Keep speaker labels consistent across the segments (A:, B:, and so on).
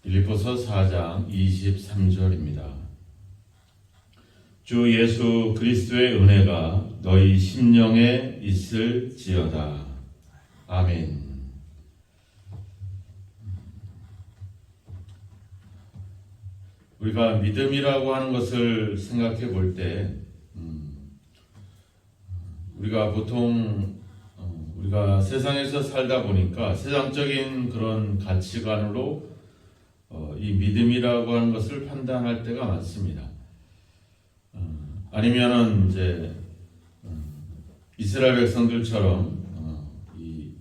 A: 빌립보서 4장 23절입니다. 주 예수 그리스도의 은혜가 너희 심령에 있을지어다. 아멘. 우리가 믿음이라고 하는 것을 생각해 볼 때, 우리가 보통 우리가 세상에서 살다 보니까 세상적인 그런 가치관으로 이 믿음이라고 하는 것을 판단할 때가 많습니다. 아니면은 이제 이스라엘 백성들처럼 이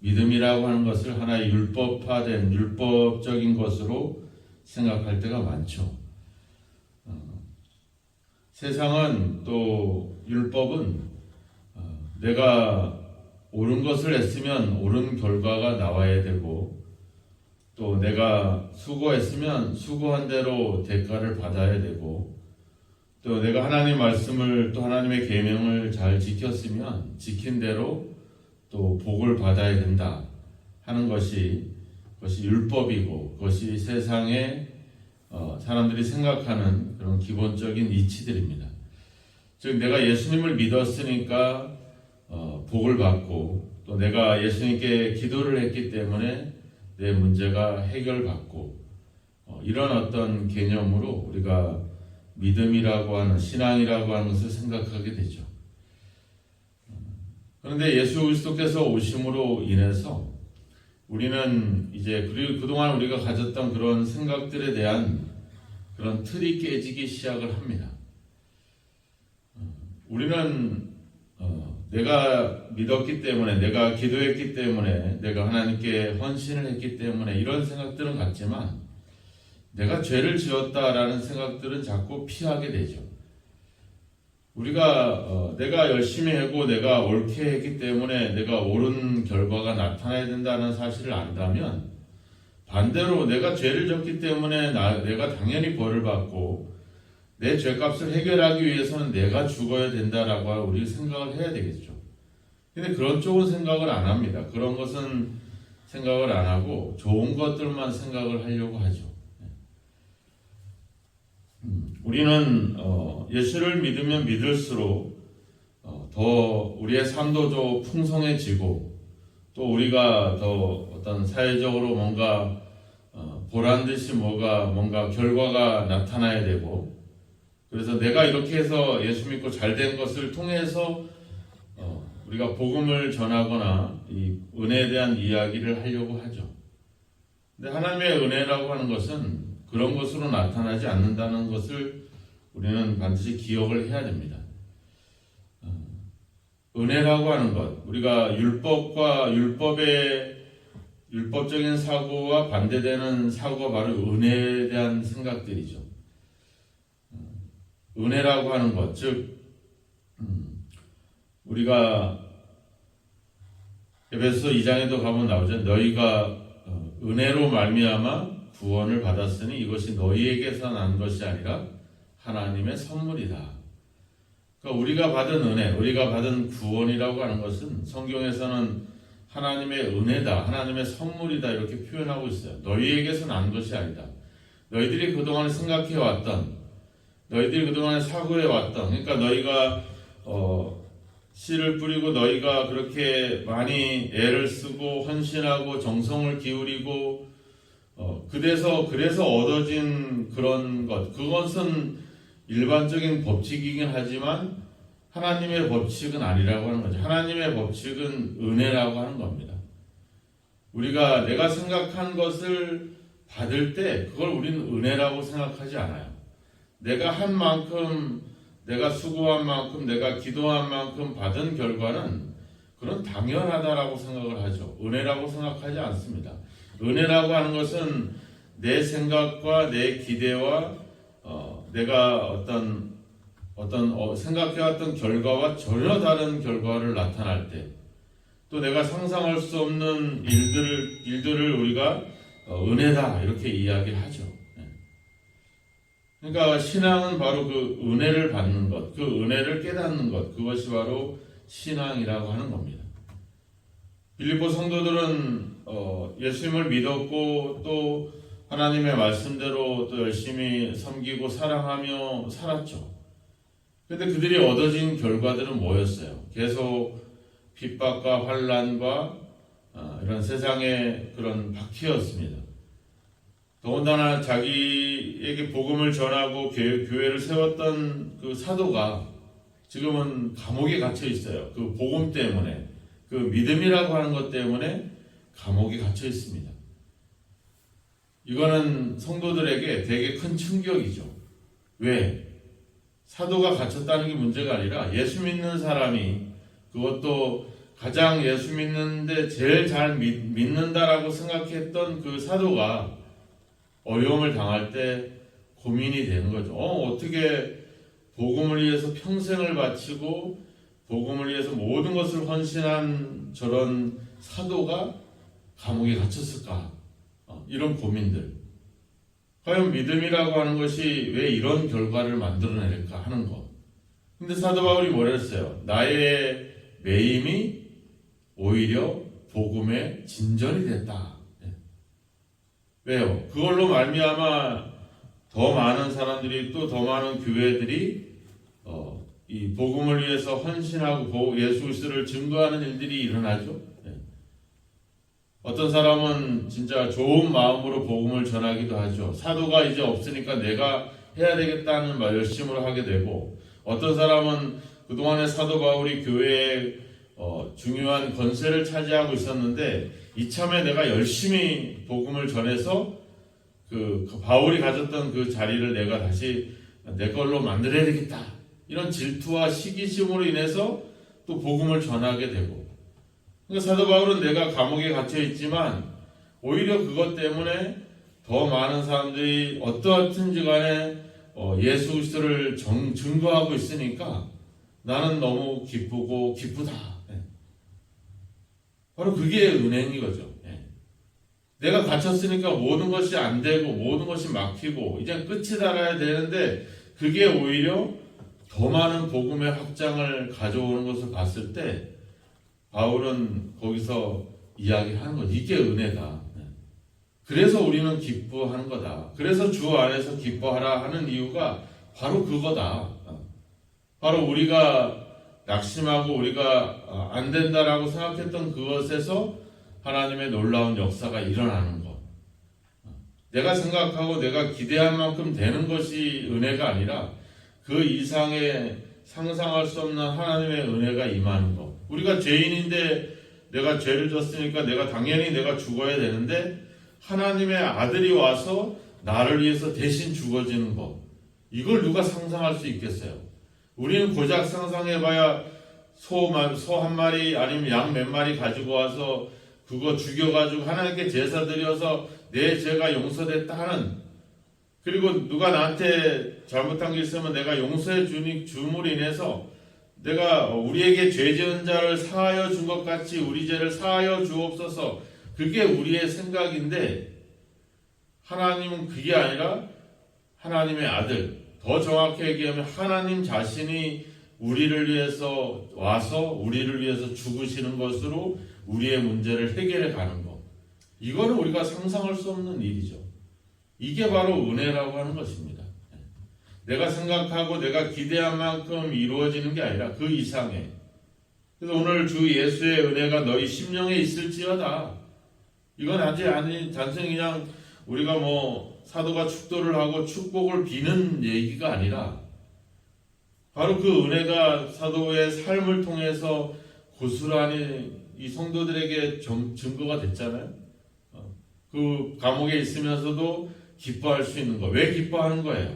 A: 믿음이라고 하는 것을 하나의 율법화된 율법적인 것으로 생각할 때가 많죠. 세상은 또 율법은 내가 옳은 것을 했으면 옳은 결과가 나와야 되고, 또 내가 수고했으면 수고한 대로 대가를 받아야 되고, 또 내가 하나님의 말씀을 또 하나님의 계명을 잘 지켰으면 지킨 대로 또 복을 받아야 된다 하는 것이 율법이고, 그것이 세상에 사람들이 생각하는 그런 기본적인 이치들입니다. 즉 내가 예수님을 믿었으니까 복을 받고, 또 내가 예수님께 기도를 했기 때문에 내 문제가 해결받고, 이런 어떤 개념으로 우리가 믿음이라고 하는, 신앙이라고 하는 것을 생각하게 되죠. 그런데 예수 그리스도께서 오심으로 인해서 우리는 이제 그동안 우리가 가졌던 그런 생각들에 대한 그런 틀이 깨지기 시작을 합니다. 우리는 내가 믿었기 때문에, 내가 기도했기 때문에, 내가 하나님께 헌신을 했기 때문에 이런 생각들은 같지만, 내가 죄를 지었다라는 생각들은 자꾸 피하게 되죠. 우리가 내가 열심히 하고 내가 옳게 했기 때문에 내가 옳은 결과가 나타나야 된다는 사실을 안다면, 반대로 내가 죄를 졌기 때문에 내가 당연히 벌을 받고 내 죄값을 해결하기 위해서는 내가 죽어야 된다라고 우리 생각을 해야 되겠죠. 근데 그런 쪽은 생각을 안 합니다. 그런 것은 생각을 안 하고 좋은 것들만 생각을 하려고 하죠. 우리는 예수를 믿으면 믿을수록 더 우리의 삶도 더 풍성해지고, 또 우리가 더 어떤 사회적으로 뭔가 보란 듯이 뭔가 결과가 나타나야 되고, 그래서 내가 이렇게 해서 예수 믿고 잘된 것을 통해서 우리가 복음을 전하거나 이 은혜에 대한 이야기를 하려고 하죠. 근데 하나님의 은혜라고 하는 것은 그런 것으로 나타나지 않는다는 것을 우리는 반드시 기억을 해야 됩니다. 은혜라고 하는 것, 우리가 율법과 율법적인 사고와 반대되는 사고가 바로 은혜에 대한 생각들이죠. 은혜라고 하는 것, 즉 우리가 에베소 2장에도 가면 나오죠. 너희가 은혜로 말미암아 구원을 받았으니 이것이 너희에게서 난 것이 아니라 하나님의 선물이다. 그러니까 우리가 받은 은혜, 우리가 받은 구원이라고 하는 것은 성경에서는 하나님의 은혜다, 하나님의 선물이다 이렇게 표현하고 있어요. 너희에게서 난 것이 아니다. 너희들이 그동안에 생각해왔던, 너희들이 그동안에 사고해왔던, 그러니까 너희가 씨를 뿌리고 너희가 그렇게 많이 애를 쓰고 헌신하고 정성을 기울이고 그래서 얻어진 그런 것, 그것은 일반적인 법칙이긴 하지만 하나님의 법칙은 아니라고 하는 거죠. 하나님의 법칙은 은혜라고 하는 겁니다. 내가 생각한 것을 받을 때 그걸 우리는 은혜라고 생각하지 않아요. 내가 한 만큼, 내가 수고한 만큼, 내가 기도한 만큼 받은 결과는 그런 당연하다라고 생각을 하죠. 은혜라고 생각하지 않습니다. 은혜라고 하는 것은 내 생각과 내 기대와 내가 어떤 생각해왔던 결과와 전혀 다른 결과를 나타날 때, 또 내가 상상할 수 없는 일들을 우리가 은혜다 이렇게 이야기를 하죠. 그러니까 신앙은 바로 그 은혜를 받는 것, 그 은혜를 깨닫는 것, 그것이 바로 신앙이라고 하는 겁니다. 빌립보 성도들은 예수님을 믿었고 또 하나님의 말씀대로 또 열심히 섬기고 사랑하며 살았죠. 근데 그들이 얻어진 결과들은 뭐였어요? 계속 핍박과 환난과 이런 세상의 그런 박해였습니다. 더군다나 자기에게 복음을 전하고 교회를 세웠던 그 사도가 지금은 감옥에 갇혀 있어요. 그 복음 때문에, 그 믿음이라고 하는 것 때문에 감옥에 갇혀 있습니다. 이거는 성도들에게 되게 큰 충격이죠. 왜? 사도가 갇혔다는 게 문제가 아니라 예수 믿는 사람이, 그것도 가장 예수 믿는데 제일 잘 믿는다라고 생각했던 그 사도가 어려움을 당할 때 고민이 되는 거죠. 어떻게 복음을 위해서 평생을 바치고 복음을 위해서 모든 것을 헌신한 저런 사도가 감옥에 갇혔을까? 이런 고민들. 과연 믿음이라고 하는 것이 왜 이런 결과를 만들어낼까 하는 것. 근데 사도 바울이 뭐라 했어요? 나의 매임이 오히려 복음의 진전이 됐다. 왜요? 그걸로 말미암아 더 많은 사람들이, 또 더 많은 교회들이 이 복음을 위해서 헌신하고 예수 그리스도를 증거하는 일들이 일어나죠. 어떤 사람은 진짜 좋은 마음으로 복음을 전하기도 하죠. 사도가 이제 없으니까 내가 해야 되겠다는 말 열심으로 하게 되고, 어떤 사람은 그동안에 사도 바울이 교회에 중요한 권세를 차지하고 있었는데 이참에 내가 열심히 복음을 전해서 그 바울이 가졌던 그 자리를 내가 다시 내 걸로 만들어야 되겠다, 이런 질투와 시기심으로 인해서 또 복음을 전하게 되고, 그러니까 사도 바울은 내가 감옥에 갇혀 있지만 오히려 그것 때문에 더 많은 사람들이 어떠하든지 간에 예수 그리스도를 증거하고 있으니까 나는 너무 기쁘고 기쁘다. 바로 그게 은혜인 거죠. 내가 갇혔으니까 모든 것이 안 되고 모든 것이 막히고 이제 끝이 달아야 되는데, 그게 오히려 더 많은 복음의 확장을 가져오는 것을 봤을 때 바울은 거기서 이야기하는 것, 이게 은혜다. 그래서 우리는 기뻐하는 거다. 그래서 주 안에서 기뻐하라 하는 이유가 바로 그거다. 바로 우리가 낙심하고 우리가 안 된다라고 생각했던 그것에서 하나님의 놀라운 역사가 일어나는 것. 내가 생각하고 내가 기대한 만큼 되는 것이 은혜가 아니라 그 이상의 상상할 수 없는 하나님의 은혜가 임하는 것. 우리가 죄인인데 내가 죄를 졌으니까 당연히 내가 죽어야 되는데 하나님의 아들이 와서 나를 위해서 대신 죽어지는 것. 이걸 누가 상상할 수 있겠어요? 우리는 고작 상상해봐야 소 한 마리 아니면 양 몇 마리 가지고 와서 그거 죽여가지고 하나님께 제사 드려서 내 죄가 용서됐다 하는, 그리고 누가 나한테 잘못한 게 있으면 내가 용서해 줌으로 인해서 내가 우리에게 죄 지은 자를 사하여 준 것 같이 우리 죄를 사하여 주옵소서, 그게 우리의 생각인데 하나님은 그게 아니라 하나님의 아들, 더 정확히 얘기하면 하나님 자신이 우리를 위해서 와서 우리를 위해서 죽으시는 것으로 우리의 문제를 해결해 가는 것. 이거는 우리가 상상할 수 없는 일이죠. 이게 바로 은혜라고 하는 것입니다. 내가 생각하고 내가 기대한 만큼 이루어지는 게 아니라 그 이상의. 그래서 오늘 주 예수의 은혜가 너희 심령에 있을지어다. 이건 단순히 그냥 우리가 사도가 축도를 하고 축복을 비는 얘기가 아니라 바로 그 은혜가 사도의 삶을 통해서 고스란히 이 성도들에게 증거가 됐잖아요. 그 감옥에 있으면서도 기뻐할 수 있는 거. 왜 기뻐하는 거예요?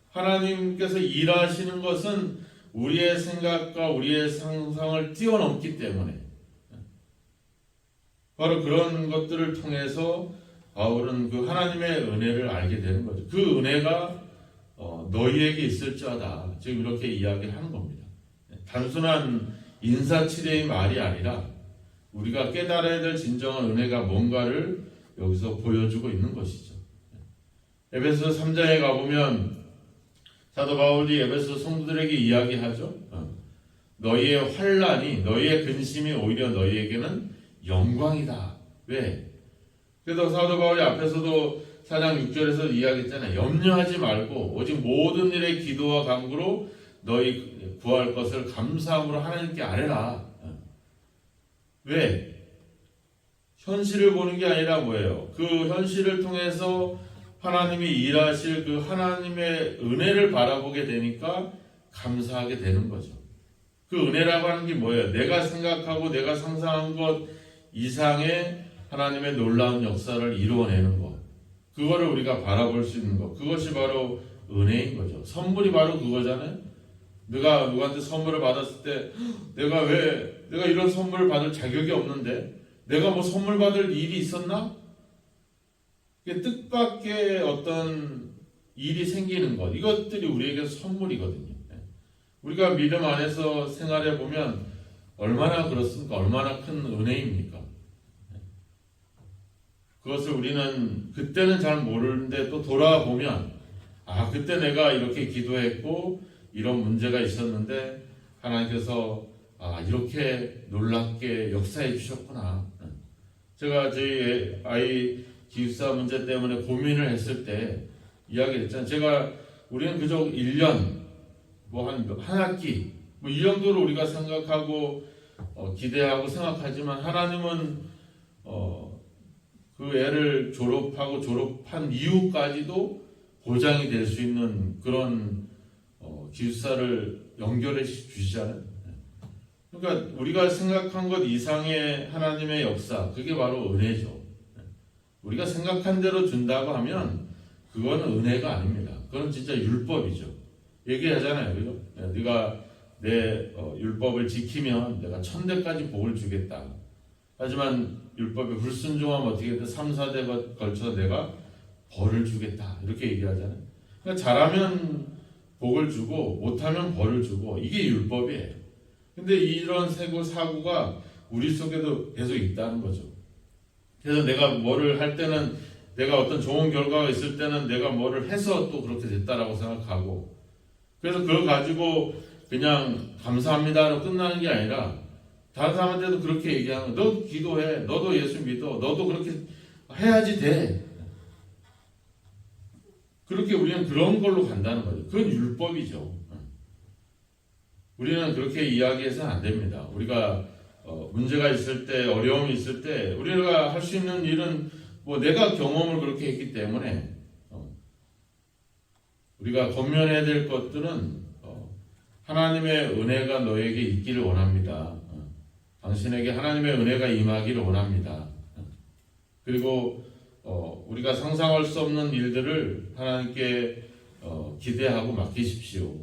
A: 하나님께서 일하시는 것은 우리의 생각과 우리의 상상을 뛰어넘기 때문에, 바로 그런 것들을 통해서 바울은 그 하나님의 은혜를 알게 되는 거죠. 그 은혜가 너희에게 있을지어다. 지금 이렇게 이야기를 하는 겁니다. 단순한 인사치레의 말이 아니라 우리가 깨달아야 될 진정한 은혜가 뭔가를 여기서 보여주고 있는 것이죠. 에베소 3장에 가보면 사도 바울이 에베소 성도들에게 이야기하죠. 너희의 환난이, 너희의 근심이 오히려 너희에게는 영광이다. 왜? 그래서 사도 바울이 앞에서도 4장 6절에서 이야기했잖아요. 염려하지 말고 오직 모든 일에 기도와 간구로 너희 구할 것을 감사함으로 하나님께 아뢰라. 왜? 현실을 보는 게 아니라 뭐예요? 그 현실을 통해서 하나님이 일하실 그 하나님의 은혜를 바라보게 되니까 감사하게 되는 거죠. 그 은혜라고 하는 게 뭐예요? 내가 생각하고 내가 상상한 것 이상의 하나님의 놀라운 역사를 이루어내는 것. 그거를 우리가 바라볼 수 있는 것. 그것이 바로 은혜인 거죠. 선물이 바로 그거잖아요. 내가 누구한테 선물을 받았을 때 내가 이런 선물을 받을 자격이 없는데 내가 뭐 선물 받을 일이 있었나? 뜻밖의 어떤 일이 생기는 것. 이것들이 우리에게 선물이거든요. 우리가 믿음 안에서 생활해 보면 얼마나 그렇습니까? 얼마나 큰 은혜입니까? 그것을 우리는 그때는 잘 모르는데 또 돌아보면 그때 내가 이렇게 기도했고 이런 문제가 있었는데 하나님께서 이렇게 놀랍게 역사해 주셨구나. 제가 저희 아이 기숙사 문제 때문에 고민을 했을 때 이야기했잖아요. 우리는 그저 1년 한 학기 이 정도로 우리가 생각하고 기대하고 생각하지만 하나님은 그 애를 졸업한 이후까지도 보장이 될 수 있는 그런 기숙사를 연결해 주시잖아요. 그러니까 우리가 생각한 것 이상의 하나님의 역사, 그게 바로 은혜죠. 우리가 생각한 대로 준다고 하면 그거는 은혜가 아닙니다. 그건 진짜 율법이죠. 얘기하잖아요. 그죠? 네가 내 율법을 지키면 내가 1000대까지 복을 주겠다. 하지만 율법에 불순종하면 어떻게 돼? 3, 4대 걸쳐서 내가 벌을 주겠다. 이렇게 얘기하잖아요. 그러니까 잘하면 복을 주고 못하면 벌을 주고 이게 율법이에요. 근데 이런 사고가 우리 속에도 계속 있다는 거죠. 그래서 내가 뭐를 할 때는 내가 어떤 좋은 결과가 있을 때는 내가 뭐를 해서 또 그렇게 됐다라고 생각하고 그래서 그걸 가지고 그냥 감사합니다로 끝나는 게 아니라 다른 사람한테도 그렇게 얘기하는 거야. 너 기도해. 너도 예수 믿어. 너도 그렇게 해야지 돼. 그렇게 우리는 그런 걸로 간다는 거죠. 그건 율법이죠. 우리는 그렇게 이야기해서는 안 됩니다. 우리가 문제가 있을 때, 어려움이 있을 때 우리가 할 수 있는 일은 내가 경험을 그렇게 했기 때문에 우리가 권면해야 될 것들은 하나님의 은혜가 너에게 있기를 원합니다. 당신에게 하나님의 은혜가 임하기를 원합니다. 그리고 우리가 상상할 수 없는 일들을 하나님께 기대하고 맡기십시오.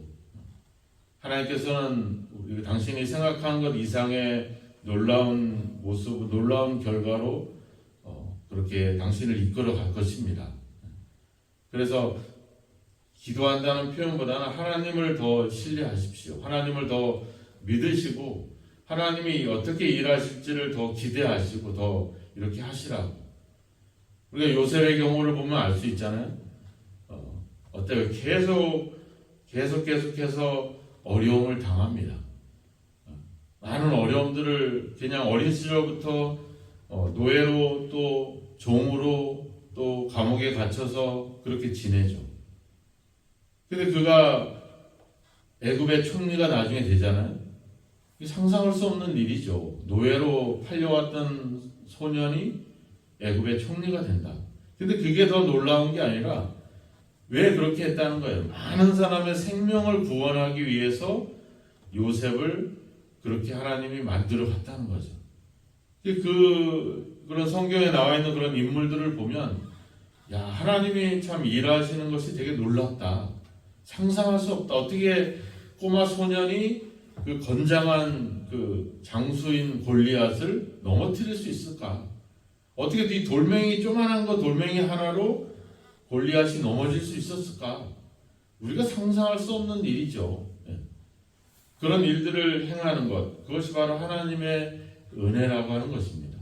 A: 하나님께서는 당신이 생각한 것 이상의 놀라운 모습, 놀라운 결과로 그렇게 당신을 이끌어 갈 것입니다. 그래서 기도한다는 표현보다는 하나님을 더 신뢰하십시오. 하나님을 더 믿으시고 하나님이 어떻게 일하실지를 더 기대하시고 더 이렇게 하시라고. 우리가 요셉의 경우를 보면 알 수 있잖아요. 어때요? 계속해서 어려움을 당합니다. 많은 어려움들을 그냥 어린 시절부터 노예로 또 종으로 또 감옥에 갇혀서 그렇게 지내죠. 근데 그가 애굽의 총리가 나중에 되잖아요. 상상할 수 없는 일이죠. 노예로 팔려왔던 소년이 애굽의 총리가 된다. 근데 그게 더 놀라운 게 아니라 왜 그렇게 했다는 거예요. 많은 사람의 생명을 구원하기 위해서 요셉을 그렇게 하나님이 만들어 갔다는 거죠. 그런 성경에 나와 있는 그런 인물들을 보면 하나님이 참 일하시는 것이 되게 놀랍다. 상상할 수 없다. 어떻게 꼬마 소년이 그 건장한 그 장수인 골리앗을 넘어뜨릴 수 있을까? 어떻게 이 돌멩이 조만한 거 돌멩이 하나로 골리앗이 넘어질 수 있었을까? 우리가 상상할 수 없는 일이죠. 그런 일들을 행하는 것, 그것이 바로 하나님의 은혜라고 하는 것입니다.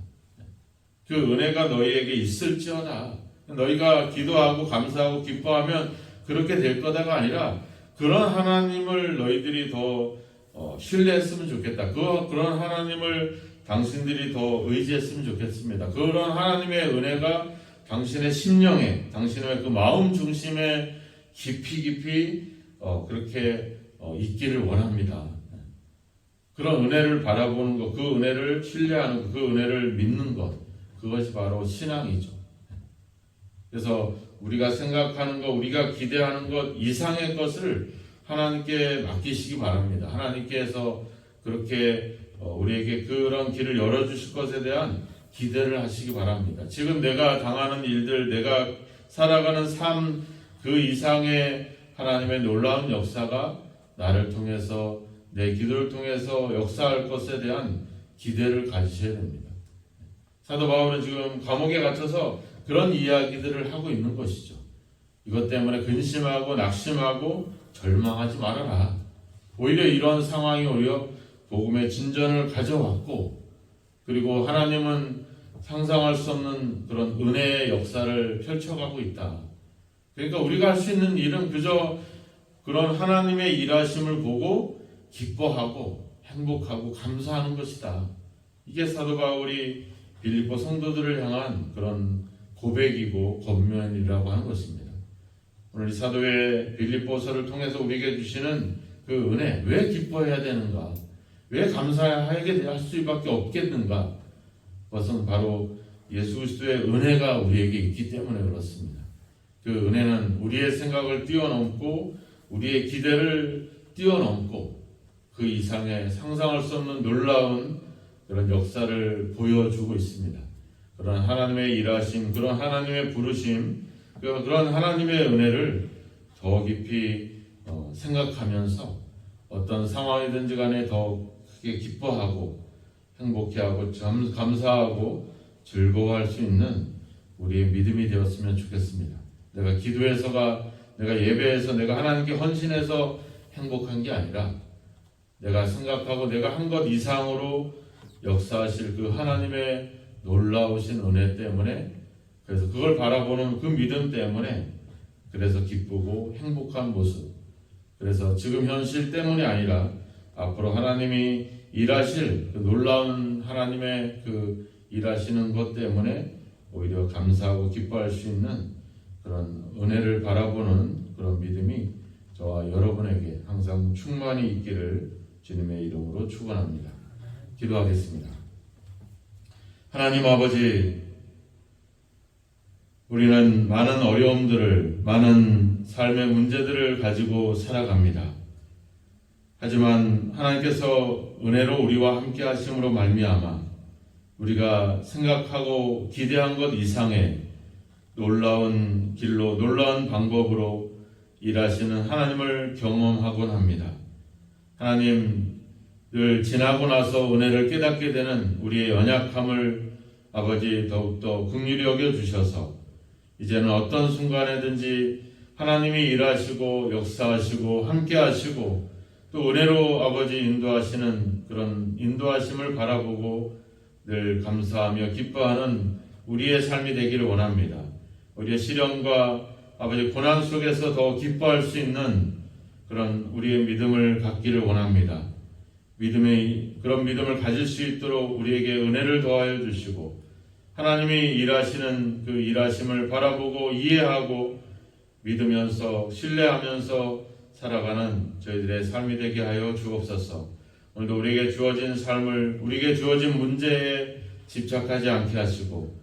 A: 그 은혜가 너희에게 있을지어다. 너희가 기도하고 감사하고 기뻐하면 그렇게 될 거다가 아니라 그런 하나님을 너희들이 더 신뢰했으면 좋겠다. 그런 하나님을 당신들이 더 의지했으면 좋겠습니다. 그런 하나님의 은혜가 당신의 심령에, 당신의 그 마음 중심에 깊이 그렇게 있기를 원합니다. 그런 은혜를 바라보는 것, 그 은혜를 신뢰하는 것, 그 은혜를 믿는 것, 그것이 바로 신앙이죠. 그래서 우리가 생각하는 것, 우리가 기대하는 것 이상의 것을 하나님께 맡기시기 바랍니다. 하나님께서 그렇게 우리에게 그런 길을 열어주실 것에 대한 기대를 하시기 바랍니다. 지금 내가 당하는 일들, 내가 살아가는 삶 그 이상의 하나님의 놀라운 역사가 나를 통해서, 내 기도를 통해서 역사할 것에 대한 기대를 가지셔야 됩니다. 사도 바울은 지금 감옥에 갇혀서 그런 이야기들을 하고 있는 것이죠. 이것 때문에 근심하고 낙심하고 절망하지 말아라. 오히려 이런 상황이 오히려 복음의 진전을 가져왔고, 그리고 하나님은 상상할 수 없는 그런 은혜의 역사를 펼쳐가고 있다. 그러니까 우리가 할 수 있는 일은 그저 그런 하나님의 일하심을 보고 기뻐하고 행복하고 감사하는 것이다. 이게 사도 바울이 빌립보 성도들을 향한 그런 고백이고 권면이라고 하는 것입니다. 오늘 이 사도의 빌립보서를 통해서 우리에게 주시는 그 은혜, 왜 기뻐해야 되는가? 왜 감사하게 할 수밖에 없겠는가? 그것은 바로 예수 그리스도의 은혜가 우리에게 있기 때문에 그렇습니다. 그 은혜는 우리의 생각을 뛰어넘고 우리의 기대를 뛰어넘고 그 이상의 상상할 수 없는 놀라운 그런 역사를 보여주고 있습니다. 그런 하나님의 일하심, 그런 하나님의 부르심, 그런 하나님의 은혜를 더 깊이 생각하면서 어떤 상황이든지 간에 더 크게 기뻐하고 행복해하고 감사하고 즐거워할 수 있는 우리의 믿음이 되었으면 좋겠습니다. 내가 기도해서가, 내가 예배해서, 내가 하나님께 헌신해서 행복한 게 아니라 내가 생각하고 내가 한 것 이상으로 역사하실 그 하나님의 놀라우신 은혜 때문에, 그래서 그걸 바라보는 그 믿음 때문에 그래서 기쁘고 행복한 모습, 그래서 지금 현실 때문이 아니라 앞으로 하나님이 일하실 그 놀라운 하나님의 그 일하시는 것 때문에 오히려 감사하고 기뻐할 수 있는 그런 은혜를 바라보는 그런 믿음이 저와 여러분에게 항상 충만히 있기를 주님의 이름으로 축원합니다. 기도하겠습니다. 하나님 아버지, 우리는 많은 어려움들을, 많은 삶의 문제들을 가지고 살아갑니다. 하지만 하나님께서 은혜로 우리와 함께 하심으로 말미암아 우리가 생각하고 기대한 것 이상의 놀라운 길로, 놀라운 방법으로 일하시는 하나님을 경험하곤 합니다. 하나님, 늘 지나고 나서 은혜를 깨닫게 되는 우리의 연약함을 아버지 더욱더 긍휼히 여겨주셔서 이제는 어떤 순간에든지 하나님이 일하시고 역사하시고 함께하시고 또 은혜로 아버지 인도하시는 그런 인도하심을 바라보고 늘 감사하며 기뻐하는 우리의 삶이 되기를 원합니다. 우리의 시련과 아버지 고난 속에서 더 기뻐할 수 있는 그런 우리의 믿음을 갖기를 원합니다. 그런 믿음을 가질 수 있도록 우리에게 은혜를 더하여 주시고 하나님이 일하시는 그 일하심을 바라보고 이해하고 믿으면서 신뢰하면서 살아가는 저희들의 삶이 되게 하여 주옵소서. 오늘도 우리에게 주어진 삶을, 우리에게 주어진 문제에 집착하지 않게 하시고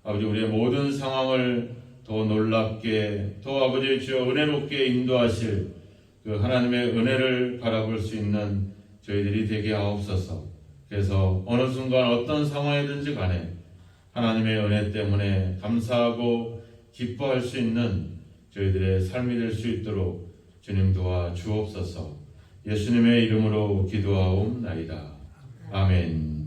A: 아버지, 우리의 모든 상황을 더 놀랍게, 더 아버지 주여 은혜롭게 인도하실 그 하나님의 은혜를 바라볼 수 있는 저희들이 되게 하옵소서. 그래서 어느 순간 어떤 상황이든지 간에 하나님의 은혜 때문에 감사하고 기뻐할 수 있는 저희들의 삶이 될 수 있도록 주님 도와 주옵소서. 예수님의 이름으로 기도하옵나이다. 아멘.